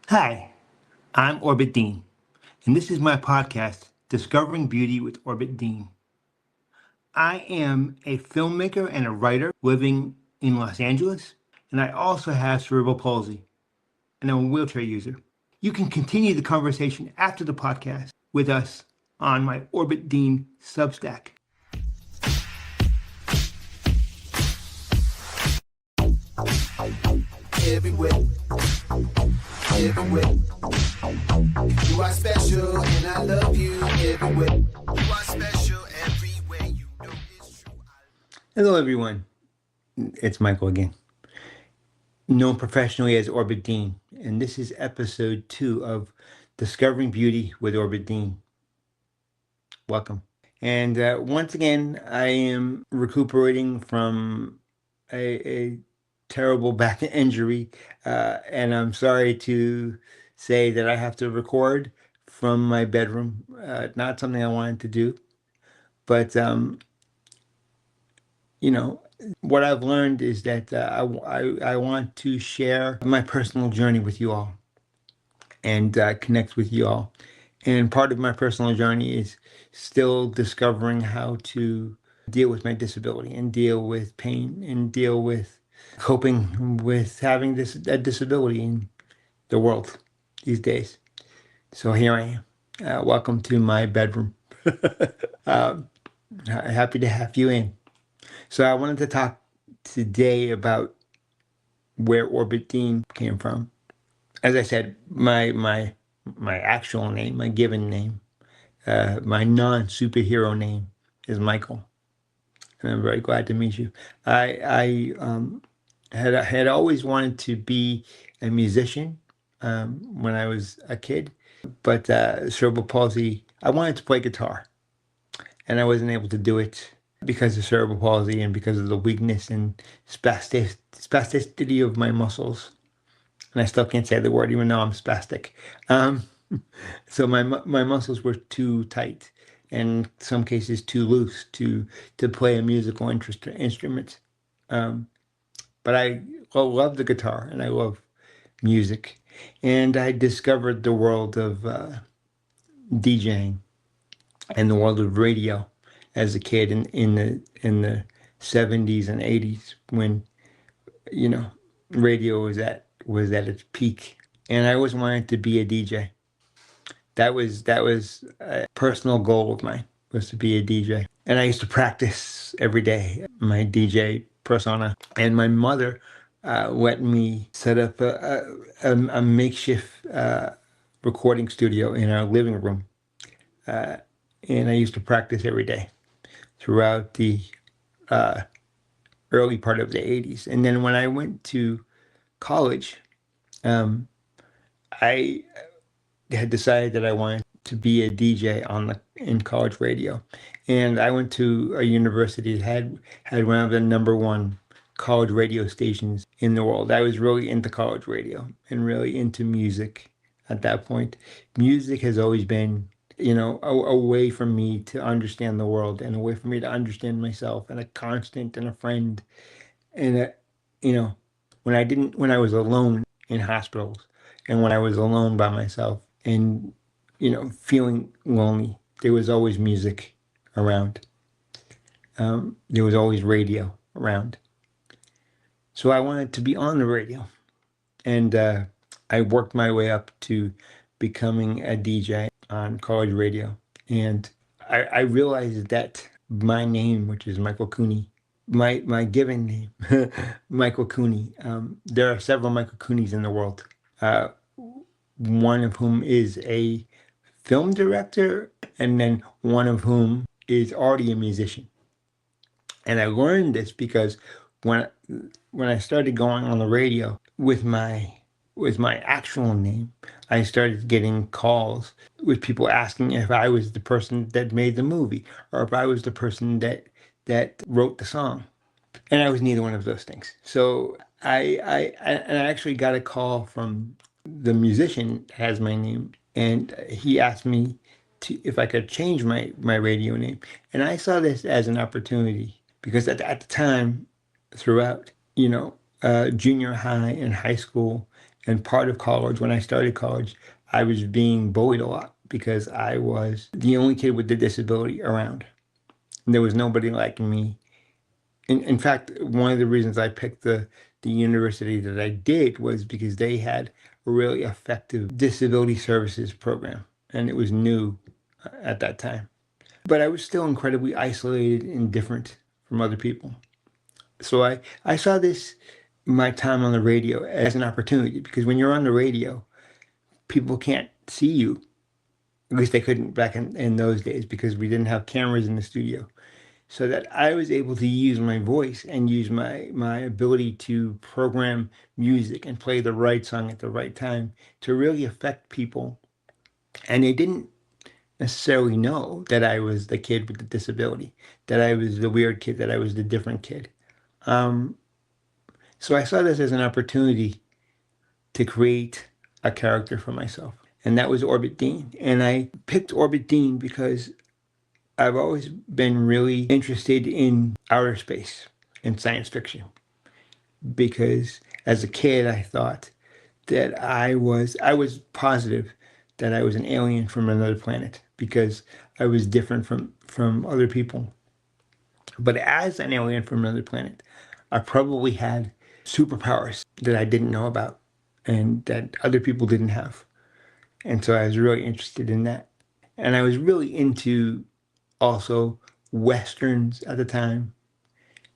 Hi, I'm Orbit Dean, and this is my podcast, Discovering Beauty with Orbit Dean. I am a filmmaker and a writer living in Los Angeles, and I also have cerebral palsy, and I'm a wheelchair user. You can continue the conversation after the podcast with us on my Orbit Dean Substack. Everywhere, everywhere. You are special and I love you everywhere. You are special everywhere. You know it's true. Hello, everyone. It's Michael again, known professionally as Orbit Dean, and this is episode 2 of Discovering Beauty with Orbit Dean. Welcome. And once again, I am recuperating from a terrible back injury. And I'm sorry to say that I have to record from my bedroom. Not something I wanted to do. But, what I've learned is that I want to share my personal journey with you all and connect with you all. And part of my personal journey is still discovering how to deal with my disability and deal with pain and deal with coping with having a disability in the world these days. So here I am. Welcome to my bedroom. Happy to have you in. So I wanted to talk today about where Orbit Dean came from. As I said, my actual name, my given name, my non-superhero name is Michael, and I'm very glad to meet you. I had always wanted to be a musician when I was a kid, but cerebral palsy. I wanted to play guitar, and I wasn't able to do it because of cerebral palsy and because of the weakness and spasticity of my muscles. And I still can't say the word, even though I'm spastic. Um, so my muscles were too tight, and in some cases too loose to play a musical instrument. Um, but I love the guitar and I love music, and I discovered the world of DJing and the world of radio as a kid in the 70s and 80s when you know radio was at its peak, and I always wanted to be a DJ. That was a personal goal of mine, was to be a DJ. And I used to practice every day my DJ persona. And my mother let me set up a makeshift recording studio in our living room. And I used to practice every day throughout the uh, early part of the 80s. And then when I went to college, um, I had decided that I wanted to be a DJ in college radio, and I went to a university that had one of the number one college radio stations in the world. I was really into college radio and really into music at that point. Music has always been, a way for me to understand the world and a way for me to understand myself and a constant and a friend. And you know, when I was alone in hospitals and when I was alone by myself and, feeling lonely, there was always music around. There was always radio around. So I wanted to be on the radio. And I worked my way up to becoming a DJ on college radio. And I realized that my name, which is Michael Cooney, my given name, Michael Cooney. There are several Michael Cooneys in the world. Uh, one of whom is a film director, and then one of whom is already a musician. And I learned this because when when I started going on the radio with my actual name, I started getting calls with people asking if I was the person that made the movie or if I was the person that wrote the song. And I was neither one of those things. So I actually got a call from the musician that has my name, and he asked me if I could change my radio name. And I saw this as an opportunity because at the time, throughout, junior high and high school And part of college, when I started college, I was being bullied a lot because I was the only kid with the disability around. And there was nobody like me. In fact, one of the reasons I picked the university that I did was because they had a really effective disability services program, and it was new at that time. But I was still incredibly isolated and different from other people. So I saw this, my time on the radio, as an opportunity, because when you're on the radio, people can't see you. At least they couldn't back in those days because we didn't have cameras in the studio. So that I was able to use my voice and use my ability to program music and play the right song at the right time to really affect people. And they didn't necessarily know that I was the kid with the disability, that I was the weird kid, that I was the different kid. Um, so I saw this as an opportunity to create a character for myself. And that was Orbit Dean. And I picked Orbit Dean because I've always been really interested in outer space and science fiction. Because as a kid, I thought that I was positive that I was an alien from another planet because I was different from other people. But as an alien from another planet, I probably had superpowers that I didn't know about and that other people didn't have. And so I was really interested in that. And I was really into also Westerns at the time.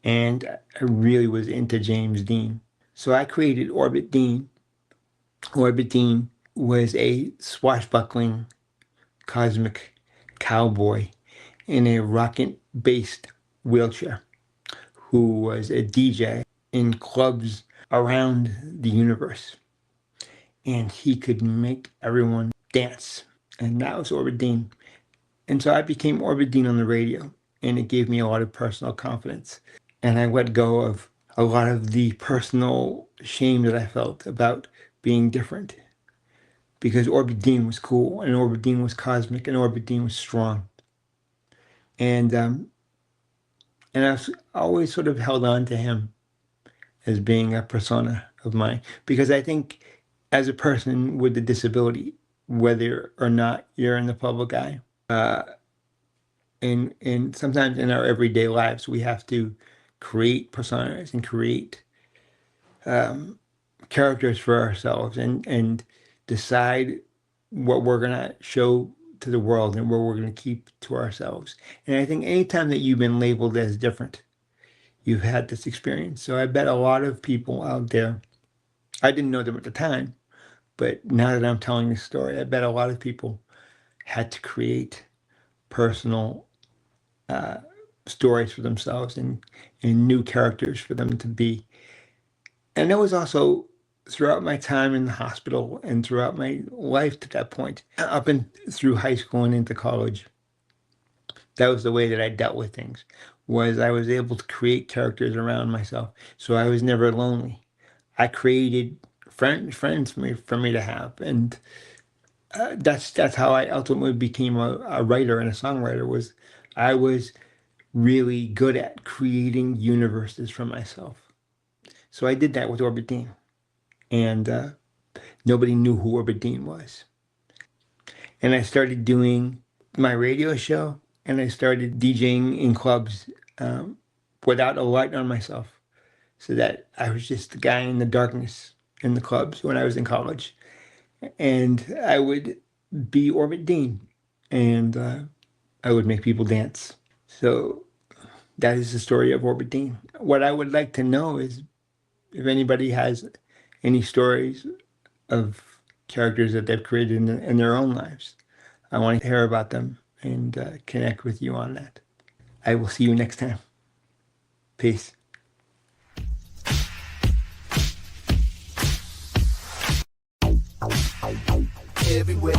And I really was into James Dean. So I created Orbit Dean. Orbit Dean was a swashbuckling cosmic cowboy in a rocket-based wheelchair who was a DJ in clubs around the universe. And he could make everyone dance. And that was Orbit Dean. And so I became Orbit Dean on the radio, and it gave me a lot of personal confidence. And I let go of a lot of the personal shame that I felt about being different. Because Orbit Dean was cool, and Orbit Dean was cosmic, and Orbit Dean was strong. And I've always sort of held on to him as being a persona of mine. Because I think as a person with a disability, whether or not you're in the public eye, and sometimes in our everyday lives, we have to create personas and create characters for ourselves and decide what we're going to show to the world and what we're going to keep to ourselves. And I think anytime that you've been labeled as different, you've had this experience. So I bet a lot of people out there, I didn't know them at the time, but now that I'm telling this story, I bet a lot of people had to create personal stories for themselves and new characters for them to be. And that was also throughout my time in the hospital and throughout my life to that point, up and through high school and into college. That was the way that I dealt with things, was I was able to create characters around myself. So I was never lonely. I created friends for me to have. And that's how I ultimately became a writer and a songwriter. I was really good at creating universes for myself. So I did that with Orbit Dean. And nobody knew who Orbit Dean was. And I started doing my radio show, and I started DJing in clubs without a light on myself, so that I was just the guy in the darkness in the clubs when I was in college. And I would be Orbit Dean, and I would make people dance. So that is the story of Orbit Dean. What I would like to know is if anybody has any stories of characters that they've created in their own lives. I want to hear about them and connect with you on that. I will see you next time. Peace. Everywhere.